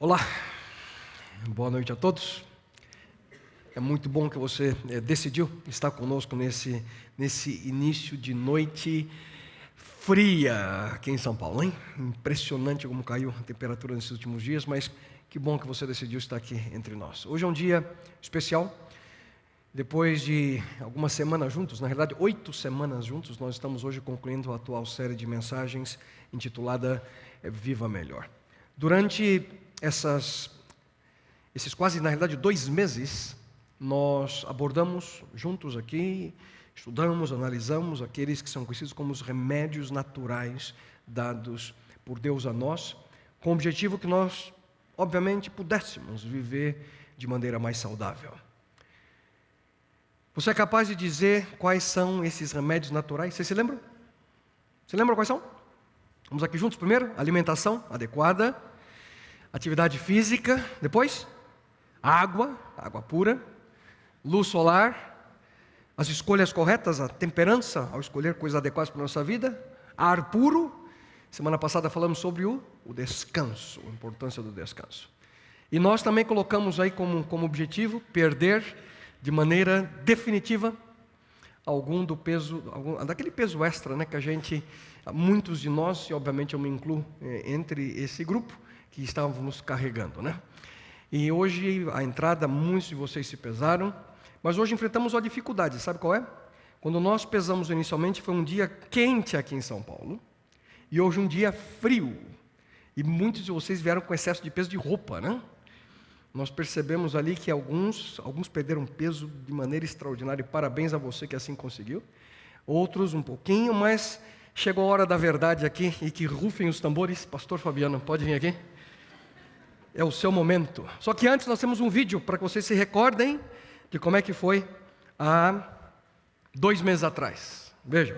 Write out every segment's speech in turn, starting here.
Olá, boa noite a todos. É muito bom que você decidiu estar conosco nesse início de noite fria aqui em São Paulo, hein? Impressionante como caiu a temperatura nesses últimos dias, mas que bom que você decidiu estar aqui entre nós. Hoje é um dia especial. Depois de algumas semanas juntos, na realidade 8 semanas juntos, nós estamos hoje concluindo a atual série de mensagens intitulada Viva Melhor. Durante esses quase, na realidade, 2 meses, nós abordamos juntos aqui, estudamos, analisamos aqueles que são conhecidos como os remédios naturais dados por Deus a nós, com o objetivo que nós, obviamente, pudéssemos viver de maneira mais saudável. Você é capaz de dizer quais são esses remédios naturais? Você se lembra? Você lembra quais são? Vamos aqui juntos primeiro. Alimentação adequada, atividade física, depois água pura, luz solar, as escolhas corretas, a temperança ao escolher coisas adequadas para a nossa vida, ar puro. Semana passada falamos sobre o descanso, a importância do descanso. E nós também colocamos aí como objetivo perder de maneira definitiva daquele peso extra, né, que muitos de nós, e obviamente eu me incluo entre esse grupo, que estávamos carregando, né? E hoje a entrada, muitos de vocês se pesaram, mas hoje enfrentamos uma dificuldade, sabe qual é? Quando nós pesamos inicialmente foi um dia quente aqui em São Paulo, e hoje um dia frio, e muitos de vocês vieram com excesso de peso de roupa, né? Nós percebemos ali que alguns perderam peso de maneira extraordinária, e parabéns a você que assim conseguiu, outros um pouquinho, mas chegou a hora da verdade aqui, e que rufem os tambores. Pastor Fabiano, pode vir aqui? É o seu momento. Só que antes nós temos um vídeo para que vocês se recordem de como é que foi há 2 meses atrás. Vejam.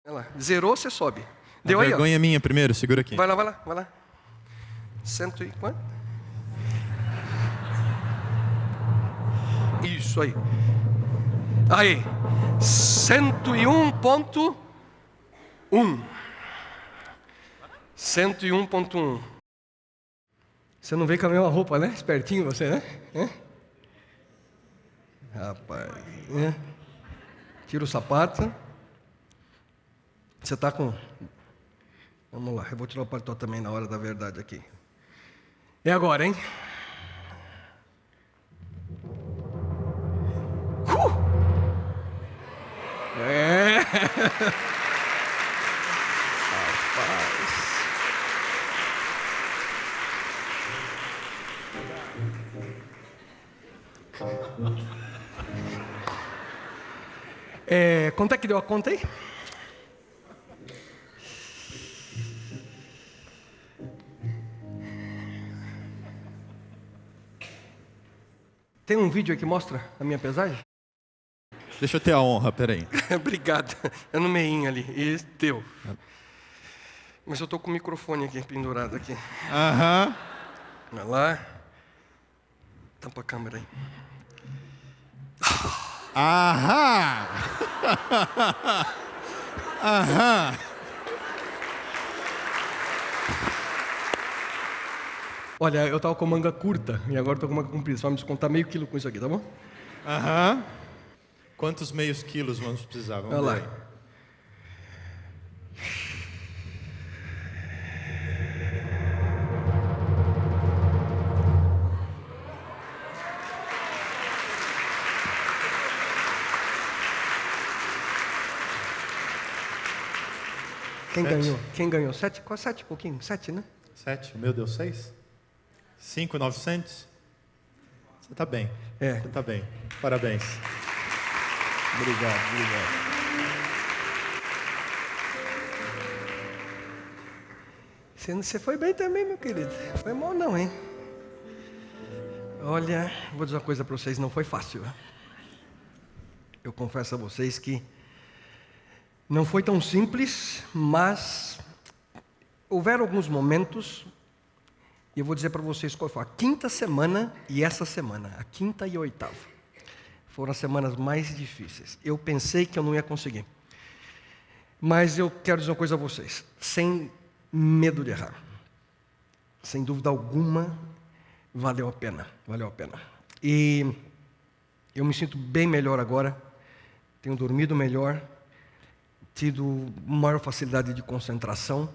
Olha lá. Zerou, você sobe. Deu aí, vergonha minha primeiro, segura aqui. Vai lá. 100 e quanto? Isso aí. Aí. 101.1. 101.1. Você não veio com a mesma roupa, né? Espertinho você, né? Rapaz. Tira o sapato. Você está com... Vamos lá, eu vou tirar o paletó também na hora da verdade aqui. É agora, hein? Rapaz. Quanto é que deu a conta aí? Tem um vídeo aí que mostra a minha pesagem? Deixa eu ter a honra, peraí. Obrigado. É no meinho ali. Esse teu. Mas eu estou com o microfone aqui pendurado aqui. Aham. Olha lá. Tampa a câmera aí. Aham. Aham. Olha, eu estava com manga curta e agora estou com manga comprida. Você vai me descontar meio quilo com isso aqui, tá bom? Aham. Quantos meios quilos vamos precisar? Vamos Olha lá. ver. Quem ganhou? Quem ganhou? 7? Quase 7 pouquinho? 7, né? 7, meu Deus, 6? 5.900? Você está bem. Você está bem. Parabéns. Obrigado. Você foi bem também, meu querido. Foi mal não, hein? Olha, vou dizer uma coisa para vocês, não foi fácil. Eu confesso a vocês que não foi tão simples, mas houveram alguns momentos, e eu vou dizer para vocês qual foi a 5ª semana e essa semana, a 5ª e a 8ª. Foram as semanas mais difíceis. Eu pensei que eu não ia conseguir. Mas eu quero dizer uma coisa a vocês, sem medo de errar. sem dúvida alguma, valeu a pena. E eu me sinto bem melhor agora, tenho dormido melhor, tido maior facilidade de concentração,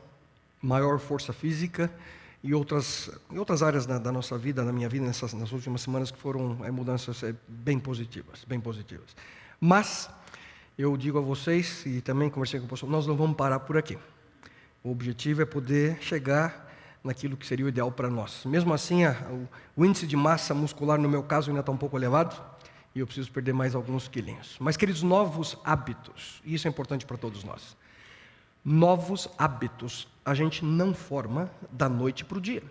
maior força física e outras áreas da nossa vida, na minha vida, nas últimas semanas, que foram mudanças bem positivas. Mas eu digo a vocês, e também conversei com o pastor, nós não vamos parar por aqui. O objetivo é poder chegar naquilo que seria o ideal para nós. Mesmo assim, o índice de massa muscular, no meu caso, ainda está um pouco elevado, e eu preciso perder mais alguns quilinhos. Mas, queridos, novos hábitos, e isso é importante para todos nós. Novos hábitos a gente não forma da noite para o dia.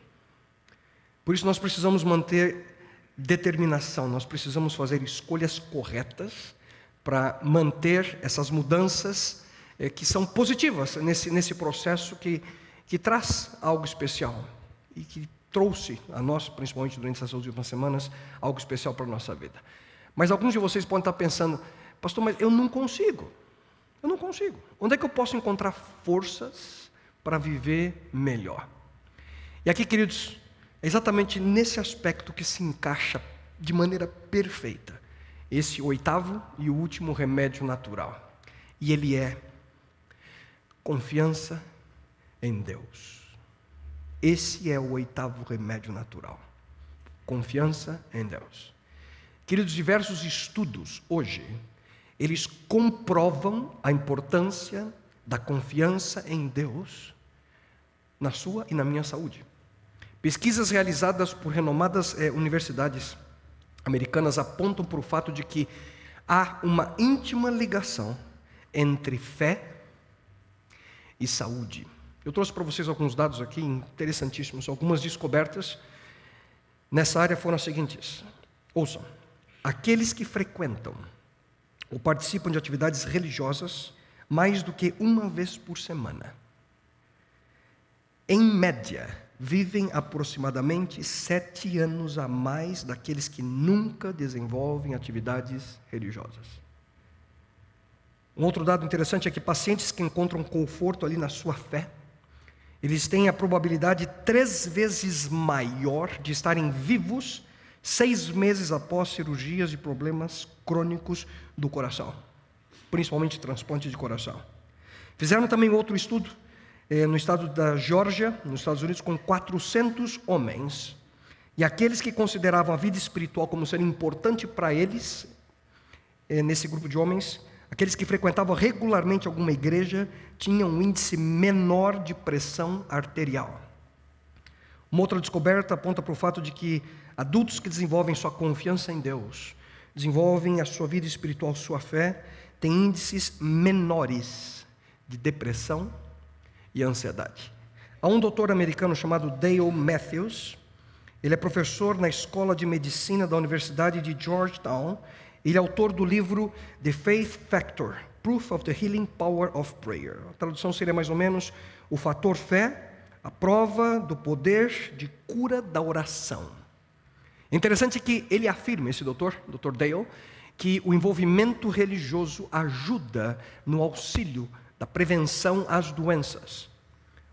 Por isso nós precisamos manter determinação, nós precisamos fazer escolhas corretas para manter essas mudanças que são positivas nesse processo que traz algo especial e que trouxe a nós, principalmente durante essas últimas semanas, algo especial para a nossa vida. Mas alguns de vocês podem estar pensando, pastor, mas eu não consigo. Onde é que eu posso encontrar forças para viver melhor? E aqui, queridos, é exatamente nesse aspecto que se encaixa de maneira perfeita esse 8º e último remédio natural. E ele é confiança em Deus. Esse é o 8º remédio natural. Confiança em Deus. Queridos, diversos estudos hoje, eles comprovam a importância da confiança em Deus na sua e na minha saúde. Pesquisas realizadas por renomadas universidades americanas apontam para o fato de que há uma íntima ligação entre fé e saúde. Eu trouxe para vocês alguns dados aqui interessantíssimos. Algumas descobertas nessa área foram as seguintes. Ouçam. Aqueles que frequentam ou participam de atividades religiosas mais do que uma vez por semana, em média, vivem aproximadamente 7 anos a mais daqueles que nunca desenvolvem atividades religiosas. Um outro dado interessante é que pacientes que encontram conforto ali na sua fé, eles têm a probabilidade 3 vezes maior de estarem vivos 6 meses após cirurgias de problemas crônicos do coração, principalmente transplante de coração. Fizeram também outro estudo no estado da Geórgia, nos Estados Unidos, com 400 homens, e aqueles que consideravam a vida espiritual como sendo importante para eles, nesse grupo de homens, aqueles que frequentavam regularmente alguma igreja, tinham um índice menor de pressão arterial. Uma outra descoberta aponta para o fato de que adultos que desenvolvem sua confiança em Deus, desenvolvem a sua vida espiritual, sua fé, têm índices menores de depressão e ansiedade. Há um doutor americano chamado Dale Matthews, ele é professor na Escola de Medicina da Universidade de Georgetown, ele é autor do livro The Faith Factor, Proof of the Healing Power of Prayer. A tradução seria mais ou menos o fator fé, a prova do poder de cura da oração. É interessante que ele afirma, esse doutor Dale, que o envolvimento religioso ajuda no auxílio da prevenção às doenças.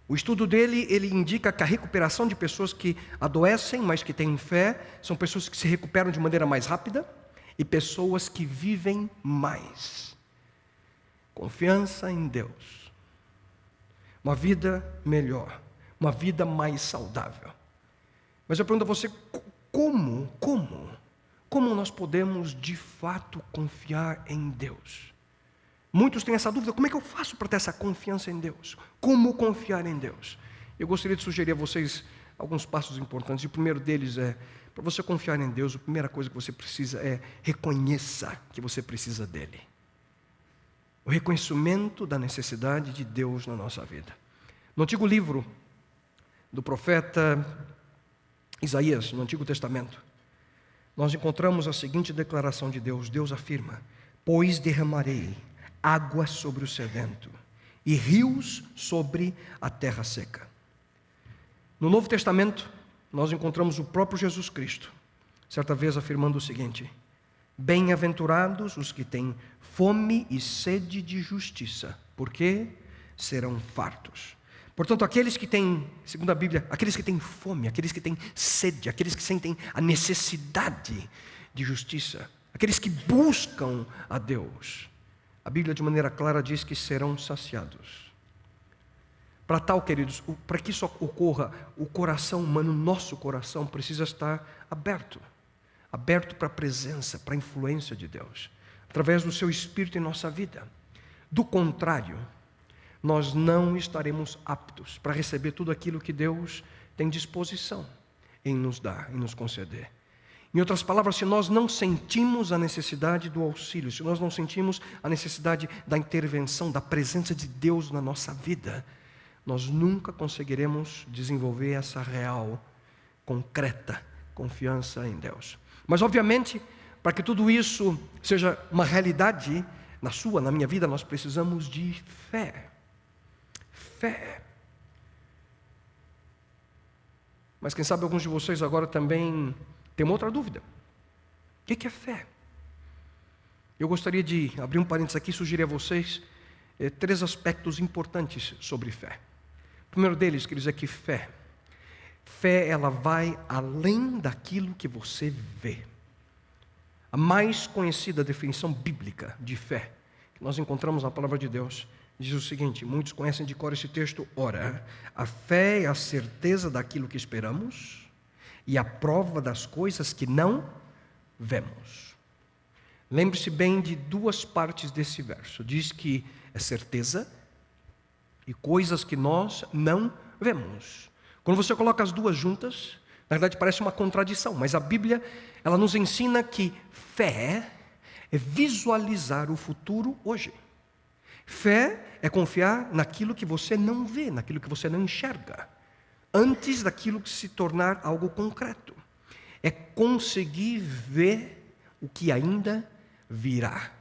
O estudo dele, ele indica que a recuperação de pessoas que adoecem, mas que têm fé, são pessoas que se recuperam de maneira mais rápida e pessoas que vivem mais. Confiança em Deus. Uma vida melhor. Uma vida mais saudável. Mas eu pergunto a você, como nós podemos de fato confiar em Deus? Muitos têm essa dúvida, como é que eu faço para ter essa confiança em Deus? Como confiar em Deus? Eu gostaria de sugerir a vocês alguns passos importantes. E o primeiro deles é, para você confiar em Deus, a primeira coisa que você precisa é reconheça que você precisa dEle. O reconhecimento da necessidade de Deus na nossa vida. No antigo livro do profeta Isaías, no Antigo Testamento, nós encontramos a seguinte declaração de Deus. Deus afirma: pois derramarei água sobre o sedento e rios sobre a terra seca. No Novo Testamento, nós encontramos o próprio Jesus Cristo, certa vez afirmando o seguinte: bem-aventurados os que têm fome e sede de justiça, porque serão fartos. Portanto, aqueles que têm, segundo a Bíblia, aqueles que têm fome, aqueles que têm sede, aqueles que sentem a necessidade de justiça, aqueles que buscam a Deus, a Bíblia de maneira clara diz que serão saciados. Para tal, queridos, para que isso ocorra, o coração humano, nosso coração, precisa estar aberto para a presença, para a influência de Deus, através do seu Espírito em nossa vida. Do contrário, nós não estaremos aptos para receber tudo aquilo que Deus tem disposição em nos dar, em nos conceder. Em outras palavras, se nós não sentimos a necessidade do auxílio, se nós não sentimos a necessidade da intervenção, da presença de Deus na nossa vida, nós nunca conseguiremos desenvolver essa real, concreta confiança em Deus. Mas, obviamente, para que tudo isso seja uma realidade na sua, na minha vida, nós precisamos de fé. Fé. Mas quem sabe alguns de vocês agora também têm uma outra dúvida. O que é fé? Eu gostaria de abrir um parênteses aqui e sugerir a vocês 3 aspectos importantes sobre fé. O primeiro deles, quer dizer que fé, ela vai além daquilo que você vê. A mais conhecida definição bíblica de fé, que nós encontramos na palavra de Deus, diz o seguinte, muitos conhecem de cor esse texto, ora, a fé é a certeza daquilo que esperamos e a prova das coisas que não vemos. Lembre-se bem de 2 partes desse verso, diz que é certeza e coisas que nós não vemos. Quando você coloca as 2 juntas, na verdade parece uma contradição, mas a Bíblia, ela nos ensina que fé é visualizar o futuro hoje. Fé é confiar naquilo que você não vê, naquilo que você não enxerga, antes daquilo que se tornar algo concreto. É conseguir ver o que ainda virá.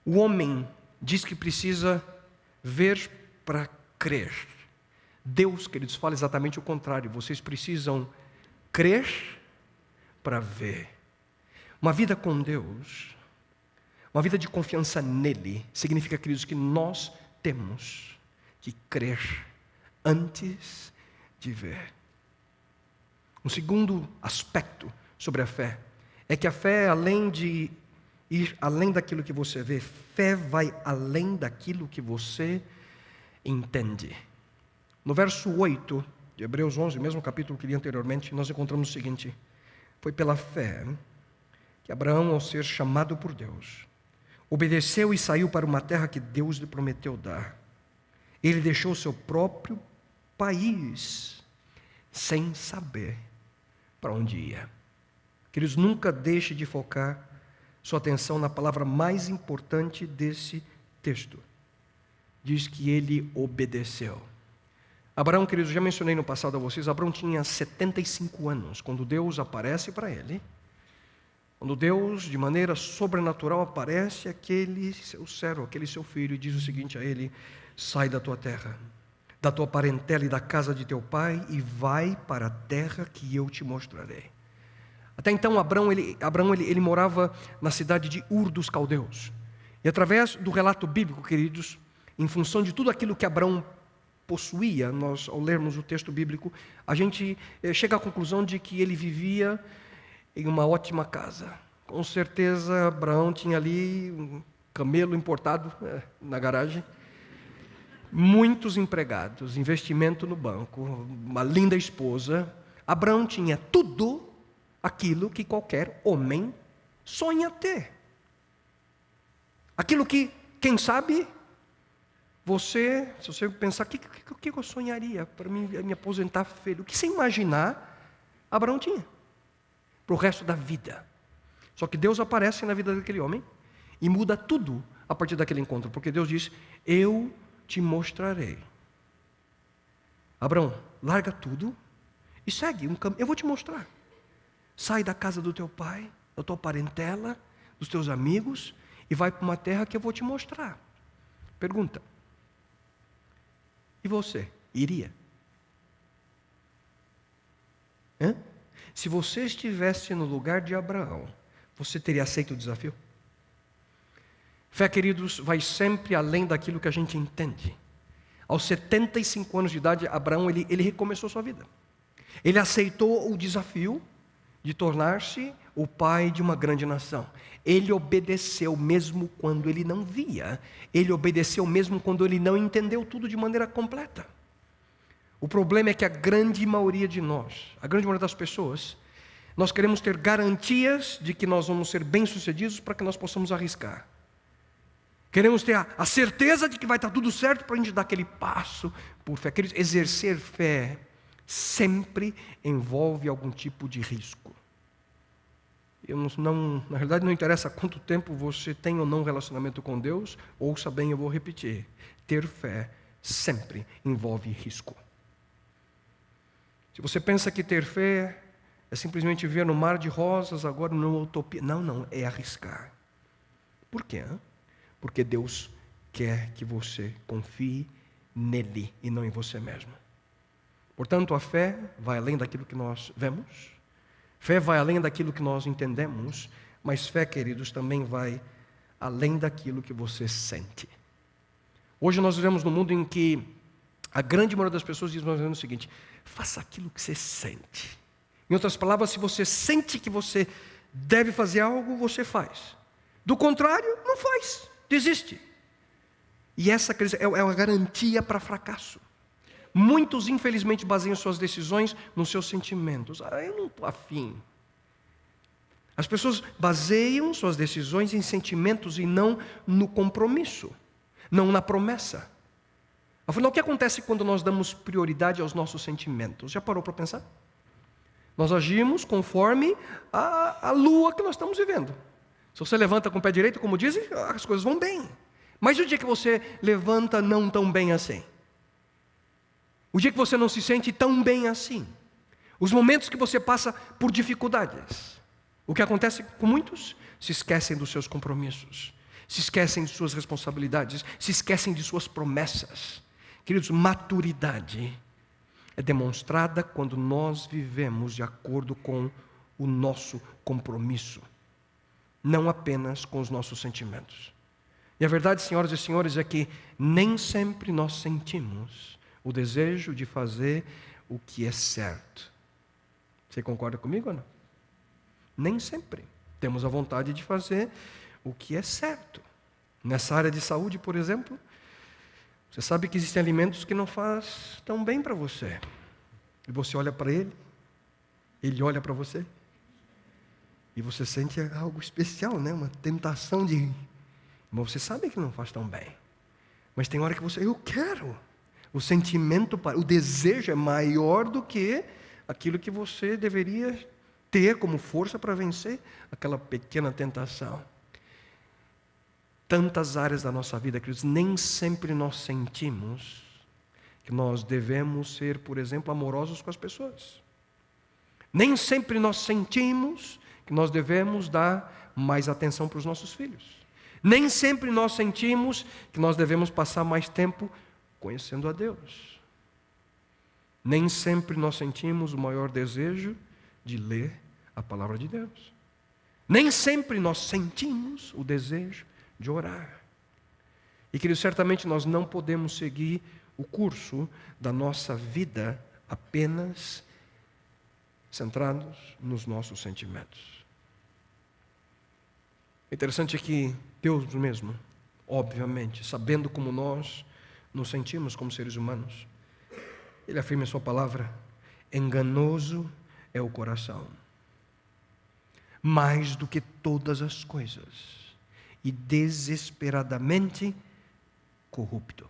O homem diz que precisa ver para crer. Deus, queridos, fala exatamente o contrário. Vocês precisam crer para ver. Uma vida com Deus, uma vida de confiança nele, significa, queridos, que nós temos que crer antes de ver. Um segundo aspecto sobre a fé é que a fé, além de ir além daquilo que você vê, fé vai além daquilo que você entende. No verso 8 de Hebreus 11, mesmo capítulo que li anteriormente, nós encontramos o seguinte: foi pela fé que Abraão, ao ser chamado por Deus, obedeceu e saiu para uma terra que Deus lhe prometeu dar. Ele deixou seu próprio país sem saber para onde ia. Queridos, nunca deixe de focar sua atenção na palavra mais importante desse texto. Diz que ele obedeceu. Abraão, queridos, já mencionei no passado a vocês, Abraão tinha 75 anos, quando Deus aparece para ele. Quando Deus, de maneira sobrenatural, aparece aquele seu servo, aquele seu filho, e diz o seguinte a ele: sai da tua terra, da tua parentela e da casa de teu pai, e vai para a terra que eu te mostrarei. Até então, Abraão ele morava na cidade de Ur dos Caldeus. E através do relato bíblico, queridos, em função de tudo aquilo que Abraão possuía, nós, ao lermos o texto bíblico, a gente chega à conclusão de que ele vivia em uma ótima casa. Com certeza, Abraão tinha ali um camelo importado na garagem, muitos empregados, investimento no banco, uma linda esposa. Abraão tinha tudo aquilo que qualquer homem sonha ter. Aquilo que, quem sabe, se você pensar, o que eu sonharia para me aposentar feliz? O que você imaginar, Abraão tinha para o resto da vida. Só que Deus aparece na vida daquele homem e muda tudo a partir daquele encontro, porque Deus diz: eu te mostrarei. Abraão, larga tudo e segue um caminho, eu vou te mostrar. Sai da casa do teu pai, da tua parentela, dos teus amigos, e vai para uma terra que eu vou te mostrar. Pergunta: e você iria? Se você estivesse no lugar de Abraão, você teria aceito o desafio? Fé, queridos, vai sempre além daquilo que a gente entende. Aos 75 anos de idade, Abraão ele recomeçou sua vida. Ele aceitou o desafio de tornar-se o pai de uma grande nação. Ele obedeceu mesmo quando ele não via. Ele obedeceu mesmo quando ele não entendeu tudo de maneira completa. O problema é que a grande maioria de nós, a grande maioria das pessoas, nós queremos ter garantias de que nós vamos ser bem-sucedidos para que nós possamos arriscar. Queremos ter a certeza de que vai estar tudo certo para a gente dar aquele passo por fé. Queridos, exercer fé sempre envolve algum tipo de risco. Na realidade, não interessa quanto tempo você tem ou não um relacionamento com Deus, ouça bem, eu vou repetir. Ter fé sempre envolve risco. Se você pensa que ter fé é simplesmente viver no mar de rosas, agora numa utopia. Não, é arriscar. Por quê? Porque Deus quer que você confie nele e não em você mesmo. Portanto, a fé vai além daquilo que nós vemos. Fé vai além daquilo que nós entendemos, mas fé, queridos, também vai além daquilo que você sente. Hoje nós vivemos num mundo em que a grande maioria das pessoas diz mais ou menos o seguinte: faça aquilo que você sente. Em outras palavras, se você sente que você deve fazer algo, você faz. Do contrário, não faz, desiste. E essa é uma garantia para fracasso. Muitos, infelizmente, baseiam suas decisões nos seus sentimentos. Eu não estou afim. As pessoas baseiam suas decisões em sentimentos e não no compromisso, não na promessa. Afinal, o que acontece quando nós damos prioridade aos nossos sentimentos? Já parou para pensar? Nós agimos conforme a lua que nós estamos vivendo. Se você levanta com o pé direito, como dizem, as coisas vão bem. Mas o dia que você levanta não tão bem assim? O dia que você não se sente tão bem assim? Os momentos que você passa por dificuldades. O que acontece com muitos? Se esquecem dos seus compromissos, se esquecem de suas responsabilidades, se esquecem de suas promessas. Queridos, maturidade é demonstrada quando nós vivemos de acordo com o nosso compromisso, não apenas com os nossos sentimentos. E a verdade, senhoras e senhores, é que nem sempre nós sentimos o desejo de fazer o que é certo. Você concorda comigo ou não? Nem sempre temos a vontade de fazer o que é certo. Nessa área de saúde, por exemplo, você sabe que existem alimentos que não fazem tão bem para você. E você olha para ele olha para você. E você sente algo especial, né? Uma tentação de... Mas você sabe que não faz tão bem. Mas tem hora que eu quero. O sentimento, o desejo é maior do que aquilo que você deveria ter como força para vencer aquela pequena tentação. Tantas áreas da nossa vida, queridos, nem sempre nós sentimos que nós devemos ser, por exemplo, amorosos com as pessoas. Nem sempre nós sentimos que nós devemos dar mais atenção para os nossos filhos. Nem sempre nós sentimos que nós devemos passar mais tempo conhecendo a Deus. Nem sempre nós sentimos o maior desejo de ler a palavra de Deus. Nem sempre nós sentimos o desejo de orar. E que certamente nós não podemos seguir o curso da nossa vida apenas centrados nos nossos sentimentos. O interessante é que Deus mesmo, obviamente, sabendo como nós nos sentimos como seres humanos, Ele afirma em sua palavra: enganoso é o coração, mais do que todas as coisas, e desesperadamente corrupto.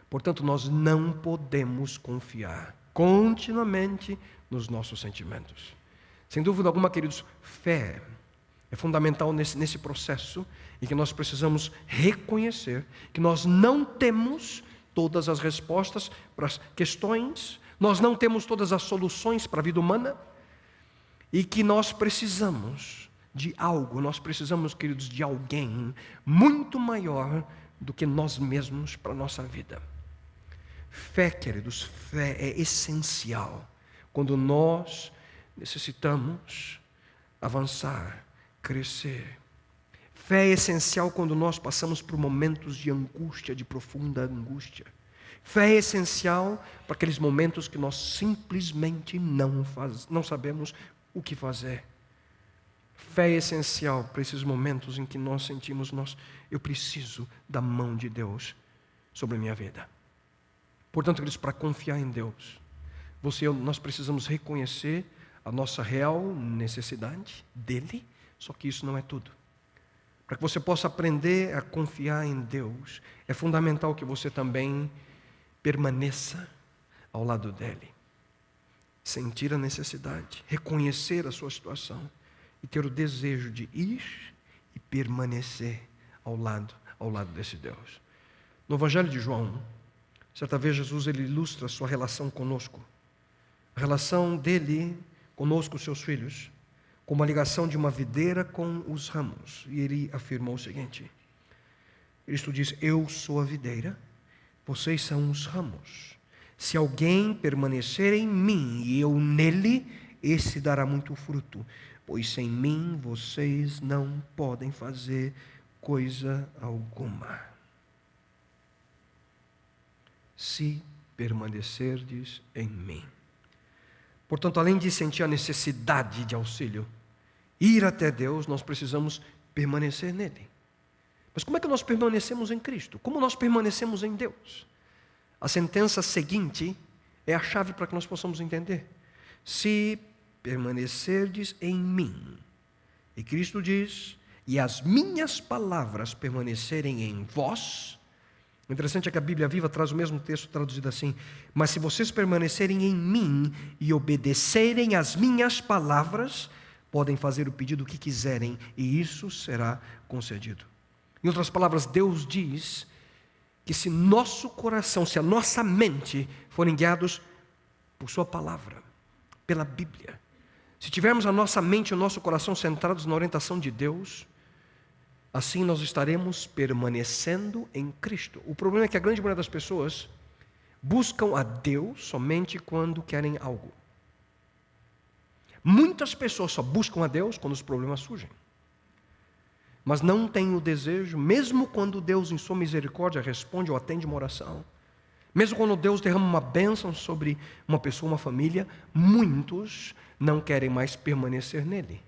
Portanto, nós não podemos confiar continuamente nos nossos sentimentos. Sem dúvida alguma, queridos, fé é fundamental nesse processo, e que nós precisamos reconhecer que nós não temos todas as respostas para as questões, nós não temos todas as soluções para a vida humana, e que nós precisamos de algo, nós precisamos, queridos, de alguém muito maior do que nós mesmos para a nossa vida. Fé, queridos, fé é essencial quando nós necessitamos avançar, crescer. Fé é essencial quando nós passamos por momentos de angústia, de profunda angústia. Fé é essencial para aqueles momentos que nós simplesmente não sabemos o que fazer. Fé é essencial para esses momentos em que nós sentimos, eu preciso da mão de Deus sobre a minha vida. Portanto, queridos, para confiar em Deus, nós precisamos reconhecer a nossa real necessidade dEle, só que isso não é tudo. Para que você possa aprender a confiar em Deus, é fundamental que você também permaneça ao lado dEle. Sentir a necessidade, reconhecer a sua situação e ter o desejo de ir e permanecer ao lado desse Deus. No Evangelho de João, certa vez Jesus ele ilustra a sua relação conosco. A relação dele conosco, seus filhos, como a ligação de uma videira com os ramos. E ele afirmou o seguinte: Cristo diz: eu sou a videira, vocês são os ramos. Se alguém permanecer em mim e eu nele, esse dará muito fruto, pois sem mim vocês não podem fazer coisa alguma. Se permanecerdes em mim. Portanto, além de sentir a necessidade de auxílio, ir até Deus, nós precisamos permanecer nele. Mas como é que nós permanecemos em Cristo? Como nós permanecemos em Deus? A sentença seguinte é a chave para que nós possamos entender. Se permanecerdes em mim, e Cristo diz, e as minhas palavras permanecerem em vós. O interessante é que a Bíblia Viva traz o mesmo texto traduzido assim: mas se vocês permanecerem em mim e obedecerem às minhas palavras, podem fazer o pedido que quiserem e isso será concedido. Em outras palavras, Deus diz que se nosso coração, se a nossa mente forem guiados por sua palavra, pela Bíblia, se tivermos a nossa mente e o nosso coração centrados na orientação de Deus, assim nós estaremos permanecendo em Cristo. O problema é que a grande maioria das pessoas buscam a Deus somente quando querem algo. Muitas pessoas só buscam a Deus quando os problemas surgem. Mas não têm o desejo, mesmo quando Deus em sua misericórdia responde ou atende uma oração, mesmo quando Deus derrama uma bênção sobre uma pessoa, uma família, muitos não querem mais permanecer nele.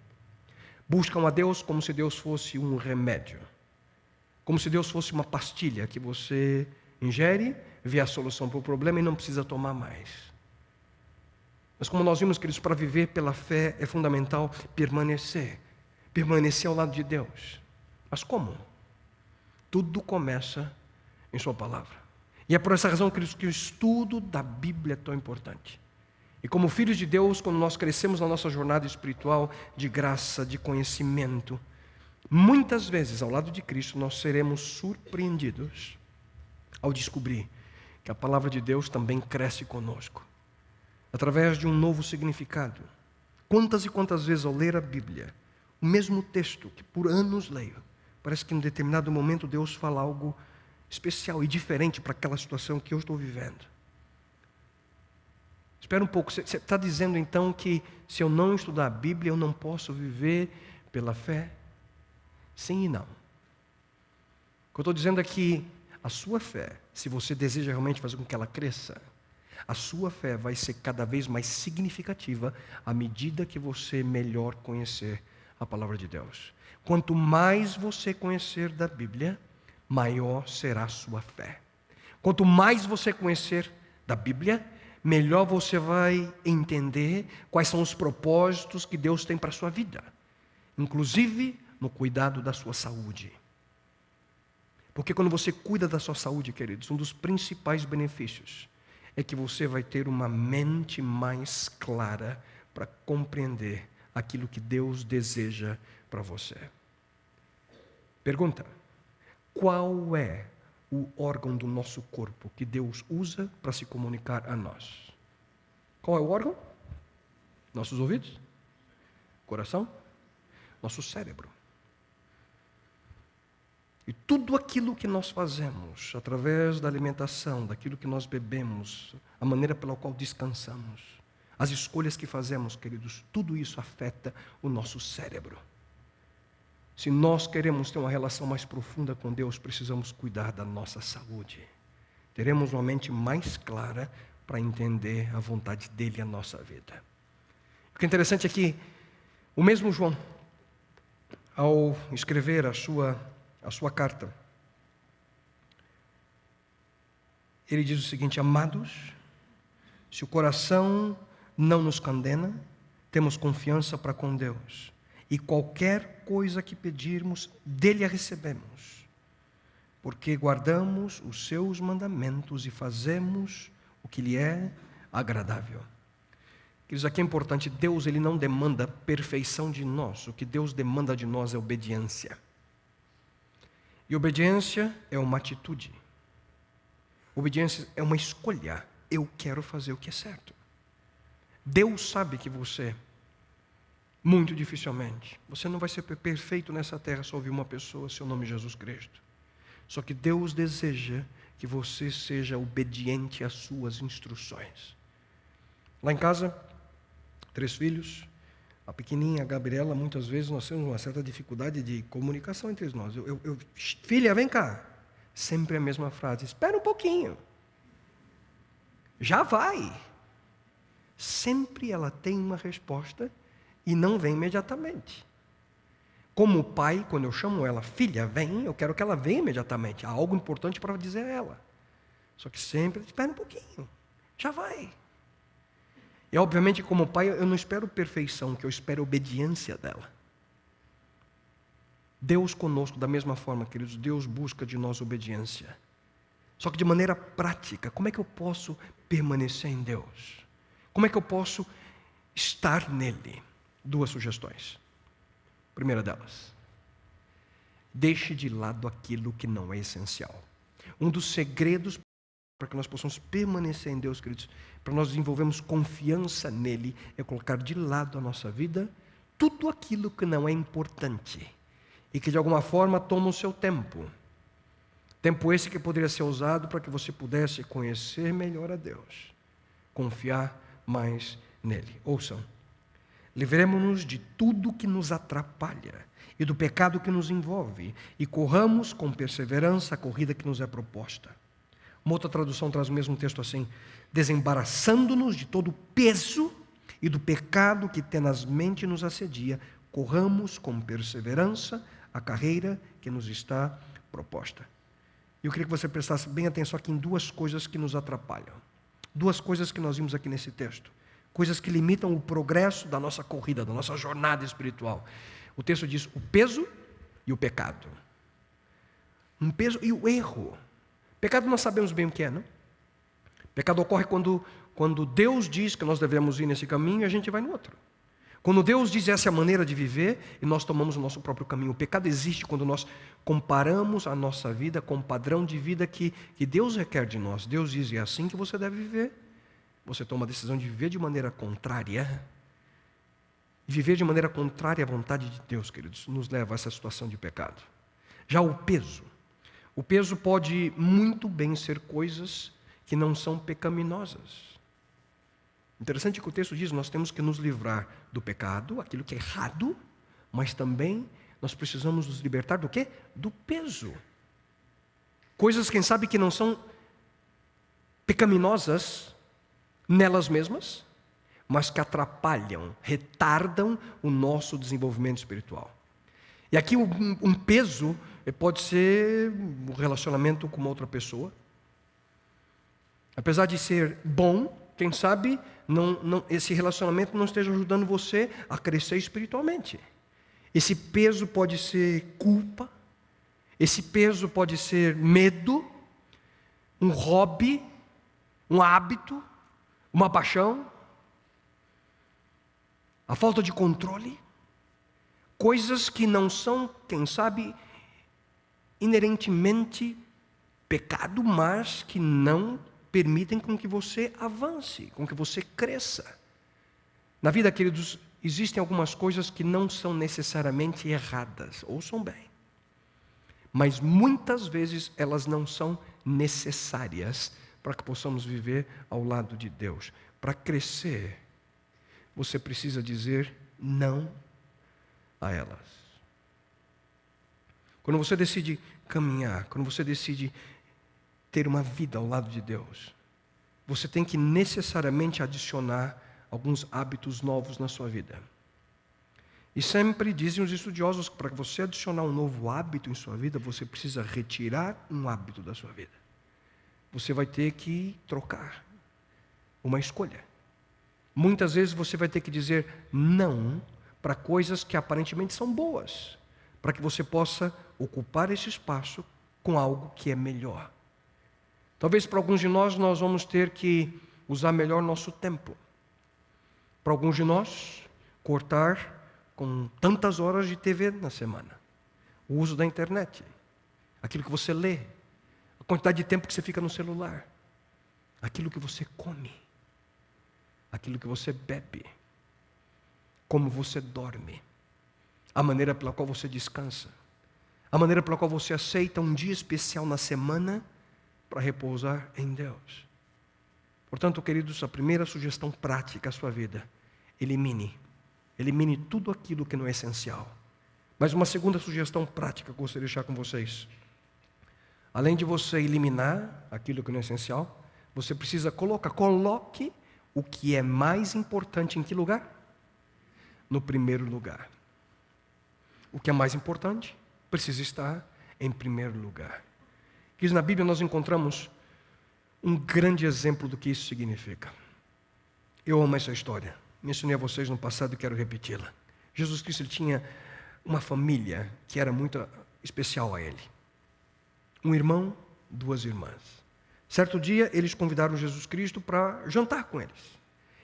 Buscam a Deus como se Deus fosse um remédio, como se Deus fosse uma pastilha que você ingere, vê a solução para o problema e não precisa tomar mais. Mas como nós vimos, queridos, para viver pela fé é fundamental permanecer ao lado de Deus. Mas como? Tudo começa em sua palavra. E é por essa razão, queridos, que o estudo da Bíblia é tão importante. E como filhos de Deus, quando nós crescemos na nossa jornada espiritual de graça, de conhecimento, muitas vezes, ao lado de Cristo, nós seremos surpreendidos ao descobrir que a palavra de Deus também cresce conosco, através de um novo significado. Quantas e quantas vezes ao ler a Bíblia, o mesmo texto que por anos leio, parece que em um determinado momento Deus fala algo especial e diferente para aquela situação que eu estou vivendo. Espera um pouco, você está dizendo então que se eu não estudar a Bíblia eu não posso viver pela fé? Sim e não. O que eu estou dizendo é que a sua fé, se você deseja realmente fazer com que ela cresça, a sua fé vai ser cada vez mais significativa à medida que você melhor conhecer a palavra de Deus. Quanto mais você conhecer da Bíblia, maior será a sua fé. Quanto mais você conhecer da Bíblia, melhor você vai entender quais são os propósitos que Deus tem para a sua vida, inclusive no cuidado da sua saúde. Porque quando você cuida da sua saúde, queridos, um dos principais benefícios é que você vai ter uma mente mais clara para compreender aquilo que Deus deseja para você. Pergunta: qual é o órgão do nosso corpo que Deus usa para se comunicar a nós? Qual é o órgão? Nossos ouvidos? Coração? Nosso cérebro. E tudo aquilo que nós fazemos, através da alimentação, daquilo que nós bebemos, a maneira pela qual descansamos, as escolhas que fazemos, queridos, tudo isso afeta o nosso cérebro. Se nós queremos ter uma relação mais profunda com Deus, precisamos cuidar da nossa saúde. teremos uma mente mais clara para entender a vontade dele na nossa vida. O que é interessante é que o mesmo João, ao escrever a sua carta, ele diz o seguinte: amados, se o coração não nos condena, temos confiança para com Deus, e qualquer coisa que pedirmos, dele a recebemos, porque guardamos os seus mandamentos e fazemos o que lhe é agradável. Isso aqui é importante. Deus, ele não demanda perfeição de nós. O que Deus demanda de nós é obediência. E obediência é uma atitude. Obediência é uma escolha. Eu quero fazer o que é certo. Deus sabe que você, muito dificilmente, você não vai ser perfeito nessa terra só ouvir uma pessoa, seu nome é Jesus Cristo. Só que Deus deseja que você seja obediente às suas instruções. Lá em casa, 3 filhos, a pequenininha, a Gabriela, muitas vezes nós temos uma certa dificuldade de comunicação entre nós. Filha, vem cá. Sempre a mesma frase: espera um pouquinho. Já vai. Sempre ela tem uma resposta e não vem imediatamente. Como pai, quando eu chamo ela, filha, vem, eu quero que ela venha imediatamente. Há algo importante para dizer a ela. Só que sempre, espera um pouquinho. Já vai. E obviamente, como pai, eu não espero perfeição, que eu espero obediência dela. Deus conosco, da mesma forma, queridos, Deus busca de nós obediência. Só que de maneira prática, como é que eu posso permanecer em Deus? Como é que eu posso estar nele? 2 sugestões. Primeira delas: deixe de lado aquilo que não é essencial. Um dos segredos para que nós possamos permanecer em Deus, queridos, para nós desenvolvermos confiança nele, é colocar de lado a nossa vida tudo aquilo que não é importante e que de alguma forma toma o seu tempo. Tempo esse que poderia ser usado para que você pudesse conhecer melhor a Deus, confiar mais nele. Ouçam: livremos-nos de tudo que nos atrapalha e do pecado que nos envolve, e corramos com perseverança a corrida que nos é proposta. Uma outra tradução traz o mesmo texto assim: desembaraçando-nos de todo o peso e do pecado que tenazmente nos assedia, corramos com perseverança a carreira que nos está proposta. Eu queria que você prestasse bem atenção aqui em 2 coisas que nos atrapalham. 2 coisas que nós vimos aqui nesse texto. Coisas que limitam o progresso da nossa corrida, da nossa jornada espiritual. O texto diz: o peso e o pecado. Um peso e o erro. Pecado nós sabemos bem o que é, não? Pecado ocorre quando Deus diz que nós devemos ir nesse caminho e a gente vai no outro. Quando Deus diz essa é a maneira de viver e nós tomamos o nosso próprio caminho. O pecado existe quando nós comparamos a nossa vida com o padrão de vida que Deus requer de nós. Deus diz: é assim que você deve viver. Você toma a decisão de viver de maneira contrária. E viver de maneira contrária à vontade de Deus, queridos, nos leva a essa situação de pecado. Já o peso. O peso pode muito bem ser coisas que não são pecaminosas. Interessante que o texto diz: nós temos que nos livrar do pecado, aquilo que é errado, mas também nós precisamos nos libertar do quê? Do peso. Coisas, quem sabe, que não são pecaminosas nelas mesmas, mas que atrapalham, retardam o nosso desenvolvimento espiritual. E aqui um peso pode ser um relacionamento com uma outra pessoa. Apesar de ser bom, quem sabe esse relacionamento não esteja ajudando você a crescer espiritualmente. Esse peso pode ser culpa, esse peso pode ser medo, um hobby, um hábito, uma paixão, a falta de controle, coisas que não são, quem sabe, inerentemente pecado, mas que não permitem com que você avance, com que você cresça. Na vida, queridos, existem algumas coisas que não são necessariamente erradas, ouçam bem, mas muitas vezes elas não são necessárias para que possamos viver ao lado de Deus. Para crescer, você precisa dizer não a elas. Quando você decide caminhar, quando você decide ter uma vida ao lado de Deus, você tem que necessariamente adicionar alguns hábitos novos na sua vida. E sempre dizem os estudiosos que para você adicionar um novo hábito em sua vida, você precisa retirar um hábito da sua vida. Você vai ter que trocar uma escolha. Muitas vezes você vai ter que dizer não para coisas que aparentemente são boas, para que você possa ocupar esse espaço com algo que é melhor. Talvez para alguns de nós vamos ter que usar melhor nosso tempo. Para alguns de nós, cortar com tantas horas de TV na semana. O uso da internet, aquilo que você lê, a quantidade de tempo que você fica no celular, aquilo que você come, aquilo que você bebe, como você dorme, a maneira pela qual você descansa, a maneira pela qual você aceita um dia especial na semana para repousar em Deus. Portanto, queridos, a primeira sugestão prática à sua vida: elimine tudo aquilo que não é essencial. Mas uma segunda sugestão prática que eu gostaria de deixar com vocês: além de você eliminar aquilo que não é essencial, você precisa coloque o que é mais importante em que lugar? No primeiro lugar. O que é mais importante precisa estar em primeiro lugar. Na Bíblia nós encontramos um grande exemplo do que isso significa. Eu amo essa história. Mencionei a vocês no passado e quero repeti-la. Jesus Cristo, ele tinha uma família que era muito especial a ele. Um irmão, 2 irmãs. Certo dia, eles convidaram Jesus Cristo para jantar com eles.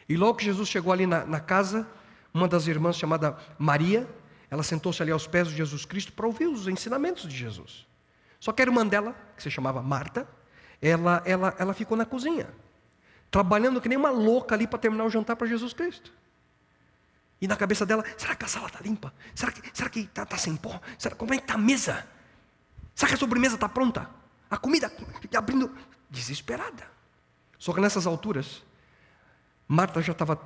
E logo que Jesus chegou ali na casa, uma das irmãs, chamada Maria, ela sentou-se ali aos pés de Jesus Cristo para ouvir os ensinamentos de Jesus. Só que a irmã dela, que se chamava Marta, ela ficou na cozinha, trabalhando que nem uma louca ali para terminar o jantar para Jesus Cristo. E na cabeça dela: será que a sala está limpa? Será que está sem pó? Como é que está a mesa? Será que a sobremesa está pronta? A comida abrindo, desesperada. Só que nessas alturas, Marta já estava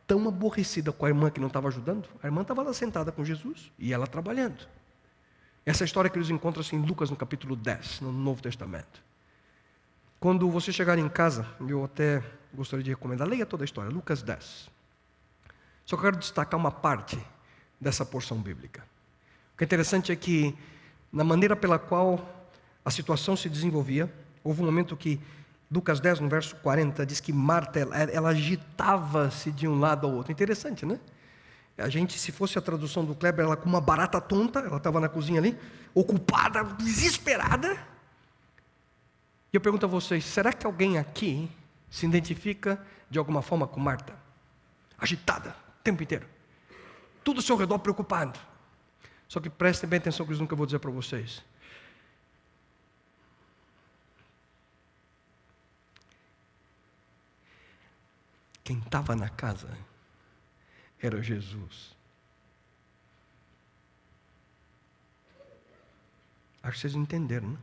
tão aborrecida com a irmã que não estava ajudando. A irmã estava lá sentada com Jesus e ela trabalhando. Essa história que eles encontram em Lucas, no capítulo 10, no Novo Testamento. Quando você chegar em casa, eu até gostaria de recomendar, leia toda a história, Lucas 10. Só que eu quero destacar uma parte dessa porção bíblica. O que é interessante é que, na maneira pela qual a situação se desenvolvia, houve um momento que, Lucas 10, no verso 40, diz que Marta, ela agitava-se de um lado ao outro. Interessante, né? A gente, se fosse a tradução do Kleber, ela com uma barata tonta, ela estava na cozinha ali, ocupada, desesperada. E eu pergunto a vocês, será que alguém aqui se identifica de alguma forma com Marta? Agitada, o tempo inteiro. Tudo ao seu redor preocupado. Só que prestem bem atenção com isso que eu vou dizer para vocês. Quem estava na casa era Jesus. Acho que vocês entenderam, né?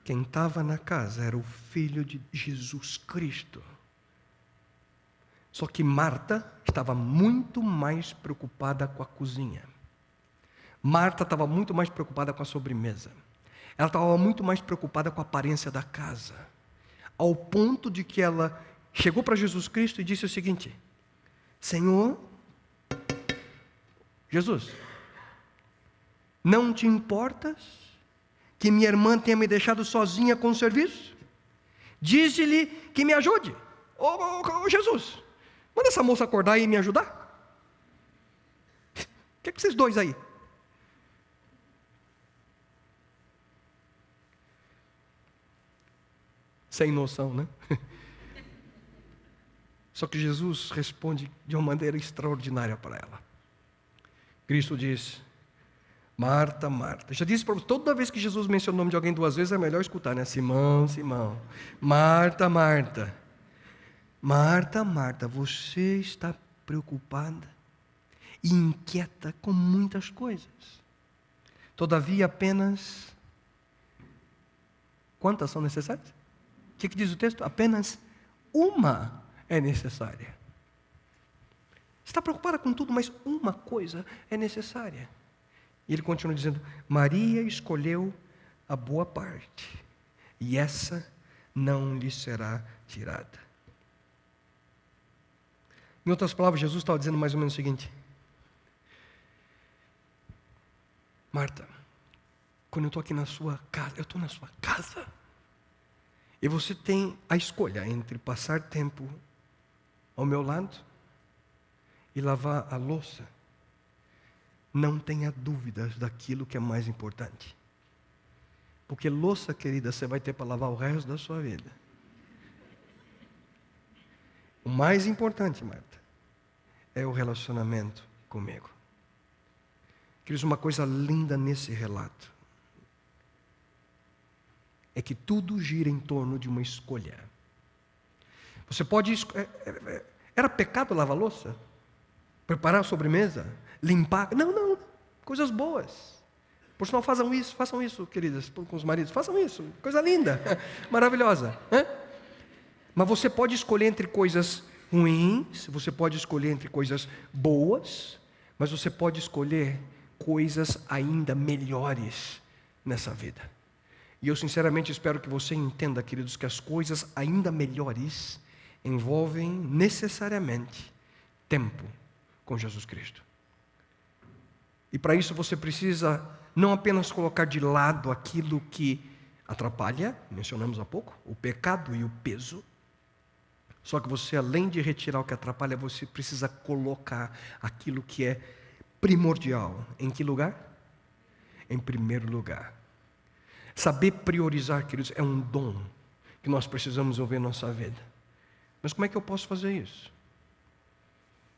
Quem estava na casa era o Filho de Jesus Cristo. Só que Marta estava muito mais preocupada com a cozinha. Marta estava muito mais preocupada com a sobremesa. Ela estava muito mais preocupada com a aparência da casa. Ao ponto de que ela chegou para Jesus Cristo e disse o seguinte: Senhor, Jesus, não te importas que minha irmã tenha me deixado sozinha com o serviço? Diz-lhe que me ajude. Ô Jesus, manda essa moça acordar e me ajudar. O que é que vocês dois aí? Sem noção, né? Só que Jesus responde de uma maneira extraordinária para ela. Cristo diz: Marta, Marta. Já disse para você, toda vez que Jesus menciona o nome de alguém 2 vezes, é melhor escutar, né? Simão, Simão. Marta, Marta. Marta, Marta, você está preocupada e inquieta com muitas coisas. Todavia, apenas... Quantas são necessárias? O que diz o texto? Apenas uma é necessária. Está preocupada com tudo, mas uma coisa é necessária. E ele continua dizendo: Maria escolheu a boa parte, e essa não lhe será tirada. Em outras palavras, Jesus estava dizendo mais ou menos o seguinte: Marta, quando eu estou aqui na sua casa, eu estou na sua casa, e você tem a escolha entre passar tempo ao meu lado e lavar a louça. Não tenha dúvidas daquilo que é mais importante. Porque louça, querida, você vai ter para lavar o resto da sua vida. O mais importante, Marta, é o relacionamento comigo. Queridos, uma coisa linda nesse relato é que tudo gira em torno de uma escolha. Você pode... Era pecado lavar louça? Preparar a sobremesa? Limpar? Não. Coisas boas. Por sinal, façam isso, queridas, com os maridos. Façam isso. Coisa linda. Maravilhosa. Mas você pode escolher entre coisas ruins, você pode escolher entre coisas boas, mas você pode escolher coisas ainda melhores nessa vida. E eu sinceramente espero que você entenda, queridos, que as coisas ainda melhores envolvem necessariamente tempo com Jesus Cristo. E para isso você precisa não apenas colocar de lado aquilo que atrapalha, mencionamos há pouco, o pecado e o peso. Só que você, além de retirar o que atrapalha, você precisa colocar aquilo que é primordial. Em que lugar? Em primeiro lugar. Saber priorizar, queridos, é um dom que nós precisamos ouvir na nossa vida. Mas como é que eu posso fazer isso?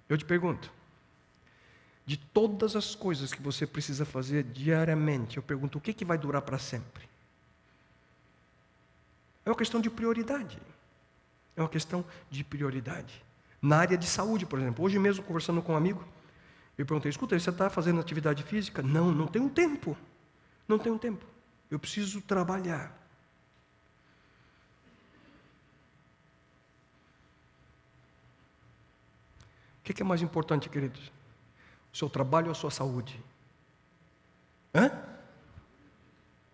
Eu te pergunto, de todas as coisas que você precisa fazer diariamente, eu pergunto, o que vai durar para sempre? É uma questão de prioridade. É uma questão de prioridade. Na área de saúde, por exemplo, hoje mesmo conversando com um amigo, eu perguntei, escuta, você está fazendo atividade física? Não tenho tempo. Não tenho tempo. Eu preciso trabalhar. O que é mais importante, queridos? O seu trabalho ou a sua saúde?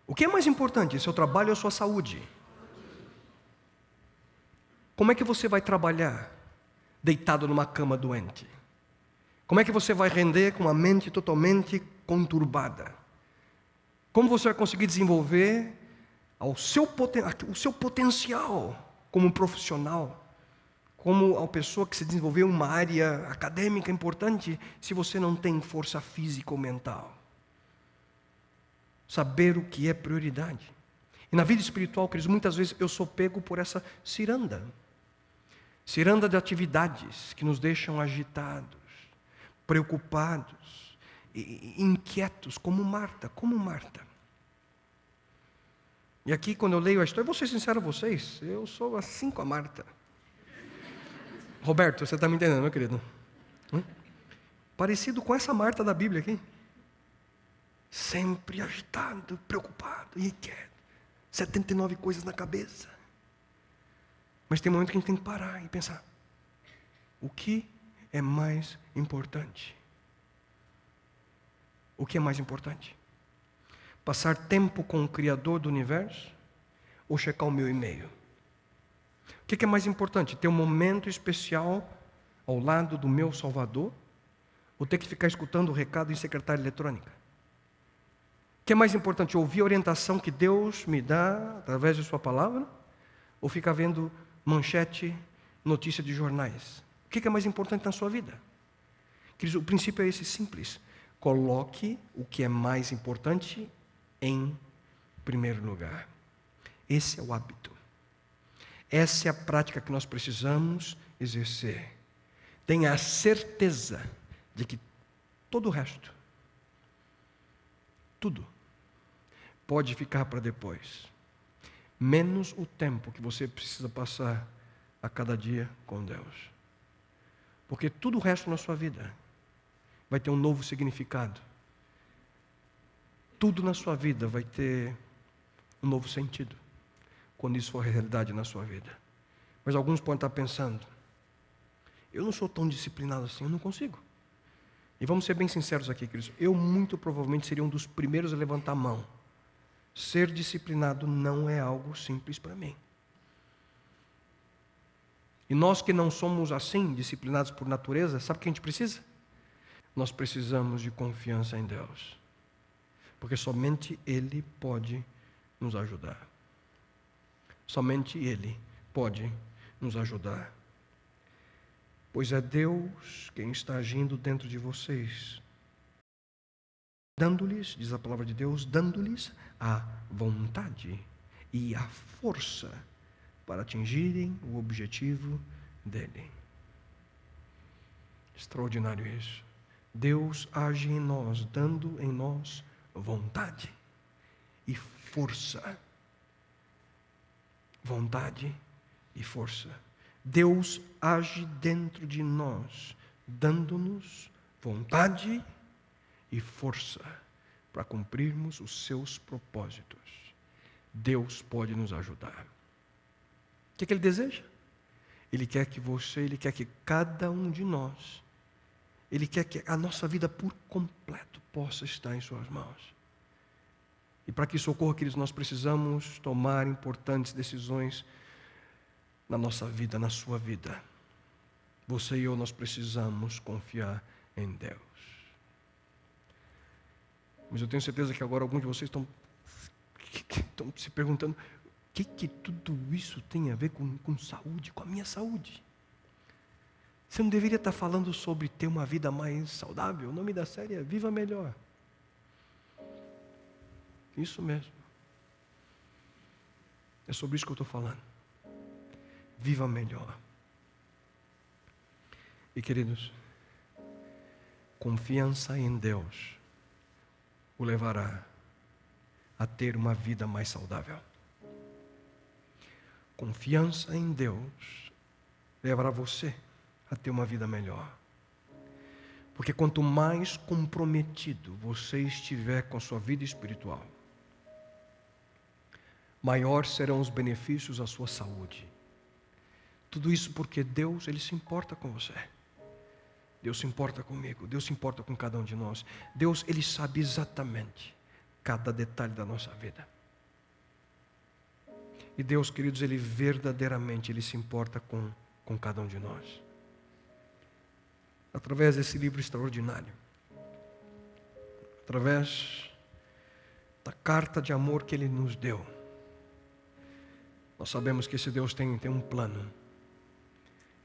O que é mais importante, o seu trabalho ou a sua saúde? Como é que você vai trabalhar deitado numa cama doente? Como é que você vai render com a mente totalmente conturbada? Como você vai conseguir desenvolver o seu potencial como profissional? Como a pessoa que se desenvolveu em uma área acadêmica importante, se você não tem força física ou mental? Saber o que é prioridade. E na vida espiritual, queridos, muitas vezes eu sou pego por essa ciranda de atividades que nos deixam agitados, preocupados, inquietos, como Marta. E aqui, quando eu leio a história, eu vou ser sincero a vocês, eu sou assim com a Marta. Roberto, você está me entendendo, meu querido? Parecido com essa Marta da Bíblia aqui. Sempre agitado, preocupado, inquieto. 79 coisas na cabeça. Mas tem um momento que a gente tem que parar e pensar. O que é mais importante? O que é mais importante? Passar tempo com o Criador do Universo ou checar o meu e-mail? O que é mais importante? Ter um momento especial ao lado do meu Salvador ou ter que ficar escutando o recado em secretária eletrônica? O que é mais importante? Ouvir a orientação que Deus me dá através de sua palavra ou ficar vendo manchete, notícia de jornais? O que é mais importante na sua vida? Queridos, o princípio é esse simples. Coloque o que é mais importante em primeiro lugar. Esse é o hábito. Essa é a prática que nós precisamos exercer. Tenha a certeza de que todo o resto, tudo, pode ficar para depois. Menos o tempo que você precisa passar a cada dia com Deus. Porque tudo o resto na sua vida vai ter um novo significado. Tudo na sua vida vai ter um novo sentido, quando isso for realidade na sua vida. Mas alguns podem estar pensando, eu não sou tão disciplinado assim, eu não consigo. E vamos ser bem sinceros aqui, queridos, eu muito provavelmente seria um dos primeiros a levantar a mão, ser disciplinado não é algo simples para mim. E nós que não somos assim, disciplinados por natureza, sabe o que a gente precisa? Nós precisamos de confiança em Deus. Porque somente Ele pode nos ajudar. Somente Ele pode nos ajudar. Pois é Deus quem está agindo dentro de vocês, dando-lhes, diz a palavra de Deus, dando-lhes a vontade e a força para atingirem o objetivo dele. Extraordinário isso. Deus age em nós, dando em nós vontade e força. Vontade e força. Deus age dentro de nós, dando-nos vontade e força para cumprirmos os seus propósitos. Deus pode nos ajudar. O que Ele deseja? Ele quer que você, Ele quer que cada um de nós, Ele quer que a nossa vida por completo possa estar em suas mãos. E para que isso ocorra, queridos, nós precisamos tomar importantes decisões na nossa vida, na sua vida. Você e eu, nós precisamos confiar em Deus. Mas eu tenho certeza que agora alguns de vocês estão se perguntando: o que tudo isso tem a ver com saúde, com a minha saúde? Você não deveria estar falando sobre ter uma vida mais saudável? O nome da série é Viva Melhor. Isso mesmo. É sobre isso que eu estou falando. Viva melhor. E queridos, confiança em Deus o levará a ter uma vida mais saudável. Confiança em Deus levará você a ter uma vida melhor. Porque quanto mais comprometido você estiver com a sua vida espiritual, maior serão os benefícios à sua saúde. Tudo isso porque Deus, Ele se importa com você. Deus se importa comigo, Deus se importa com cada um de nós. Deus, Ele sabe exatamente cada detalhe da nossa vida. E Deus, queridos, Ele verdadeiramente, Ele se importa com cada um de nós. Através desse livro extraordinário, através da carta de amor que Ele nos deu, nós sabemos que esse Deus tem um plano.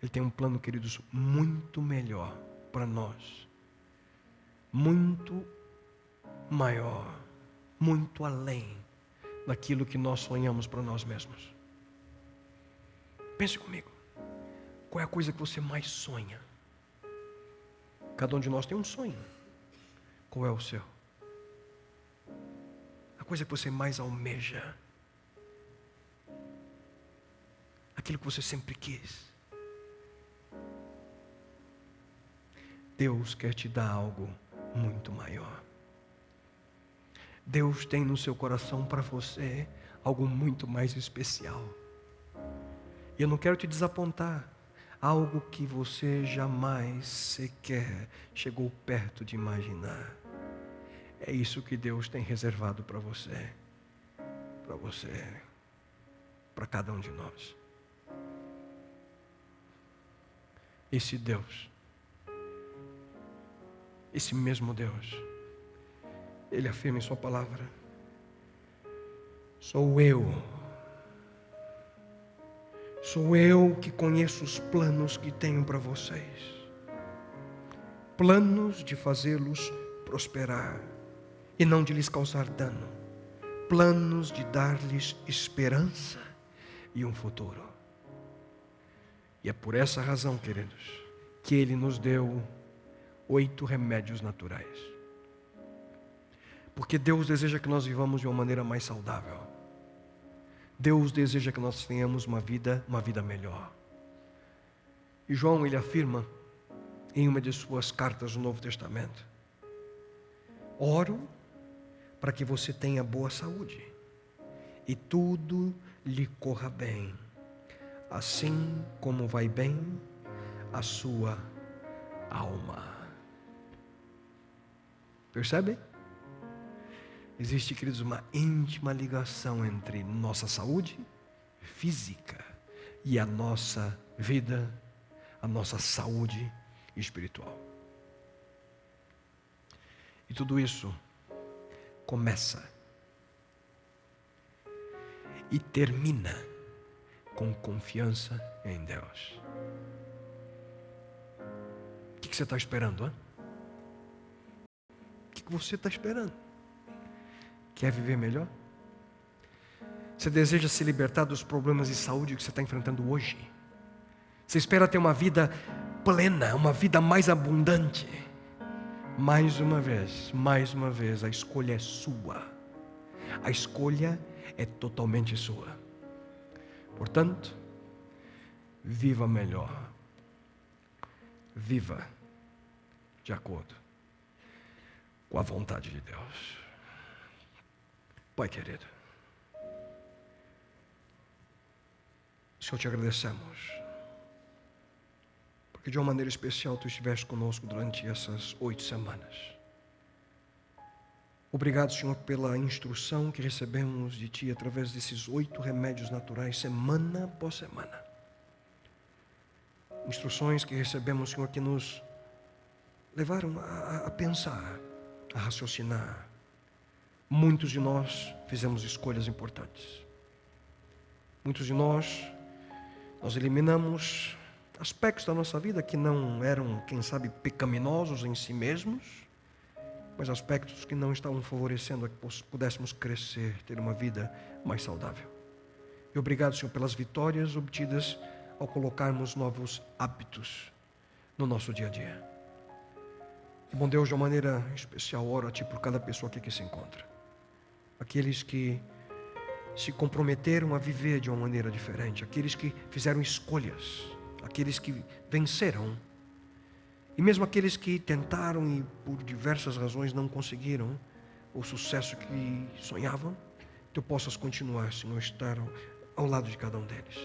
Ele tem um plano, queridos, muito melhor para nós. Muito maior, muito além daquilo que nós sonhamos para nós mesmos. Pense comigo. Qual é a coisa que você mais sonha? Cada um de nós tem um sonho. Qual é o seu? A coisa que você mais almeja. Aquilo que você sempre quis. Deus quer te dar algo muito maior. Deus tem no seu coração para você algo muito mais especial. E eu não quero te desapontar. Algo que você jamais sequer chegou perto de imaginar. É isso que Deus tem reservado para você. Para você. Para cada um de nós. Esse Deus, esse mesmo Deus, Ele afirma em sua palavra: sou eu que conheço os planos que tenho para vocês, planos de fazê-los prosperar e não de lhes causar dano, planos de dar-lhes esperança e um futuro. E é por essa razão, queridos, que Ele nos deu 8 remédios naturais. Porque Deus deseja que nós vivamos de uma maneira mais saudável. Deus deseja que nós tenhamos uma vida melhor. E João, ele afirma em uma de suas cartas no Novo Testamento: oro para que você tenha boa saúde e tudo lhe corra bem, assim como vai bem a sua alma. Percebem? Existe, queridos, uma íntima ligação entre nossa saúde física e a nossa vida, a nossa saúde espiritual. E tudo isso começa e termina com confiança em Deus. O que você está esperando, hein? O que você está esperando? Quer viver melhor? Você deseja se libertar dos problemas de saúde que você está enfrentando hoje? Você espera ter uma vida plena, uma vida mais abundante? Mais uma vez, a escolha é sua. A escolha é totalmente sua. Portanto, viva melhor. Viva de acordo com a vontade de Deus. Pai querido, Senhor, te agradecemos, porque de uma maneira especial Tu estiveste conosco durante essas 8 semanas. Obrigado, Senhor, pela instrução que recebemos de Ti através desses 8 remédios naturais, semana após semana. Instruções que recebemos, Senhor, que nos levaram a pensar, a raciocinar. Muitos de nós fizemos escolhas importantes. Muitos de nós eliminamos aspectos da nossa vida que não eram, quem sabe, pecaminosos em si mesmos, mas aspectos que não estavam favorecendo a que pudéssemos crescer, ter uma vida mais saudável. E obrigado, Senhor, pelas vitórias obtidas ao colocarmos novos hábitos no nosso dia a dia. E, bom Deus, de uma maneira especial, oro a Ti por cada pessoa aqui que se encontra. Aqueles que se comprometeram a viver de uma maneira diferente, aqueles que fizeram escolhas, aqueles que venceram, e mesmo aqueles que tentaram e por diversas razões não conseguiram o sucesso que sonhavam, Tu possas continuar, Senhor, estar ao lado de cada um deles.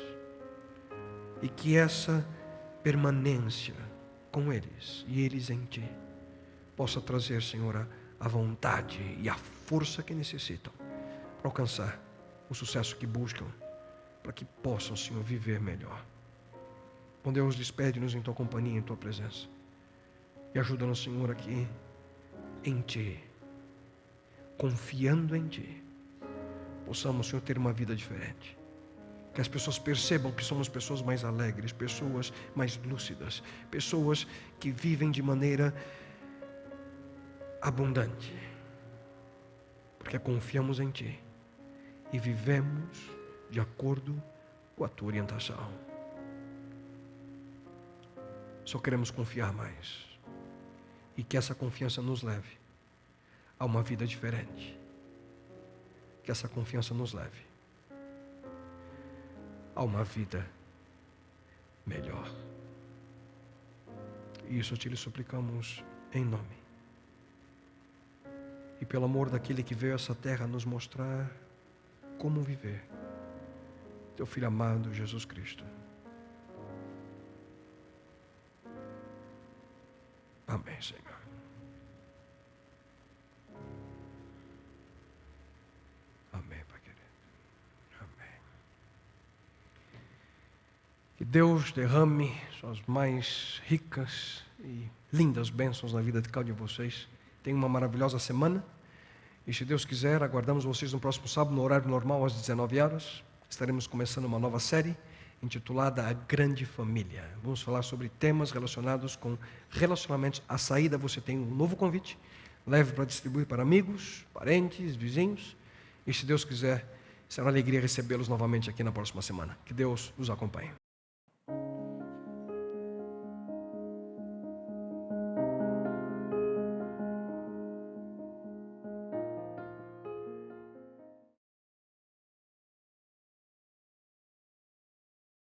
E que essa permanência com eles e eles em Ti possa trazer, Senhor, a vontade e a força que necessitam para alcançar o sucesso que buscam, para que possam, Senhor, viver melhor. Bom Deus, despede-nos em Tua companhia, em Tua presença. E ajuda-nos, Senhor, aqui em Ti, confiando em Ti, possamos, Senhor, ter uma vida diferente. Que as pessoas percebam que somos pessoas mais alegres, pessoas mais lúcidas, pessoas que vivem de maneira abundante, porque confiamos em Ti e vivemos de acordo com a Tua orientação. Só queremos confiar mais e que essa confiança nos leve a uma vida diferente. Que essa confiança nos leve a uma vida melhor. E isso Te lhe suplicamos em nome. E pelo amor daquele que veio a essa terra nos mostrar como viver, Teu Filho amado Jesus Cristo. Amém, Senhor. Amém, Pai querido. Amém. Que Deus derrame suas mais ricas e lindas bênçãos na vida de cada um de vocês. Tenham uma maravilhosa semana. E se Deus quiser, aguardamos vocês no próximo sábado, no horário normal, às 19 horas. Estaremos começando uma nova série intitulada A Grande Família. Vamos falar sobre temas relacionados com relacionamentos. À saída você tem um novo convite. Leve para distribuir para amigos, parentes, vizinhos. E se Deus quiser, será uma alegria recebê-los novamente aqui na próxima semana. Que Deus os acompanhe.